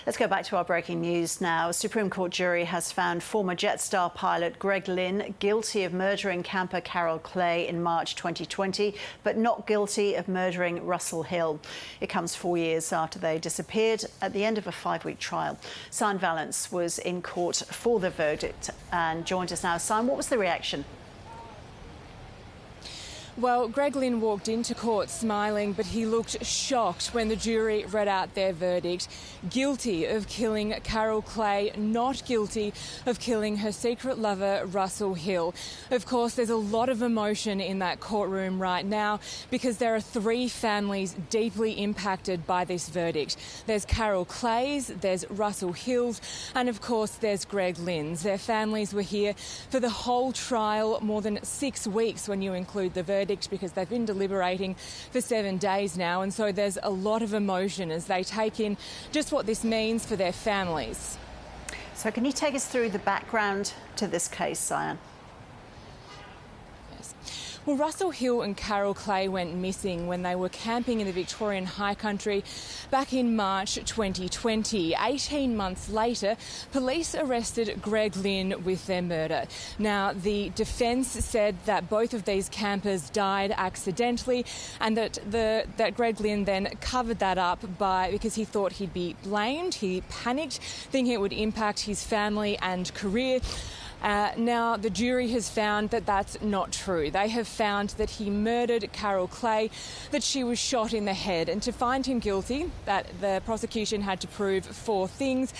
Let's go back to our breaking news now. A Supreme Court jury has found former Jetstar pilot Greg Lynn guilty of murdering camper Carol Clay in March 2020, but not guilty of murdering Russel Hill. It comes 4 years after they disappeared at the end of a 5-week trial. Sian Valence was in court for the verdict and joined us now. Sian, what was the reaction? Well, Greg Lynn walked into court smiling, but he looked shocked when the jury read out their verdict. Guilty of killing Carol Clay, not guilty of killing her secret lover, Russel Hill. Of course, there's a lot of emotion in that courtroom right now because there are 3 families deeply impacted by this verdict. There's Carol Clay's, there's Russel Hill's, and of course there's Greg Lynn's. Their families were here for the whole trial, more than 6 weeks when you include the verdict, because they've been deliberating for 7 days now, and so there's a lot of emotion as they take in just what this means for their families. So can you take us through the background to this case, Sian? Well, Russel Hill and Carol Clay went missing when they were camping in the Victorian high country back in March 2020. 18 months later, police arrested Greg Lynn with their murder. Now, the defence said that both of these campers died accidentally and that Greg Lynn then covered that up because he thought he'd be blamed. He panicked, thinking it would impact his family and career. Now, the jury has found that that's not true. They have found that he murdered Carol Clay, that she was shot in the head. And to find him guilty, that the prosecution had to prove 4 things: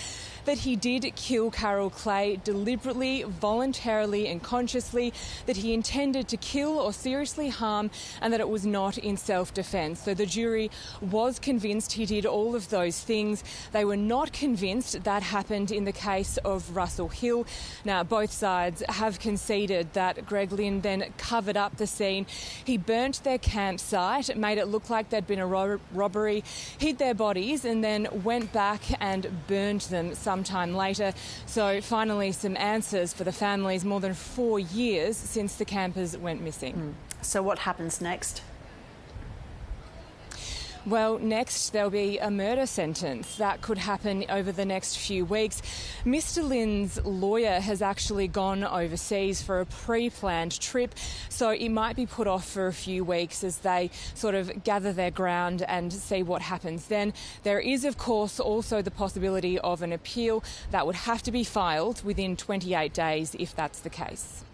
that he did kill Carol Clay deliberately, voluntarily and consciously, that he intended to kill or seriously harm, and that it was not in self-defence. So the jury was convinced he did all of those things. They were not convinced that happened in the case of Russel Hill. Now, both sides have conceded that Greg Lynn then covered up the scene. He burnt their campsite, made it look like there'd been a robbery, hid their bodies and then went back and burned them sometime later. So finally some answers for the families more than 4 years since the campers went missing. So what happens next? Well, next there'll be a murder sentence. That could happen over the next few weeks. Mr. Lynn's lawyer has actually gone overseas for a pre-planned trip, so it might be put off for a few weeks as they sort of gather their ground and see what happens then. There is, of course, also the possibility of an appeal that would have to be filed within 28 days if that's the case.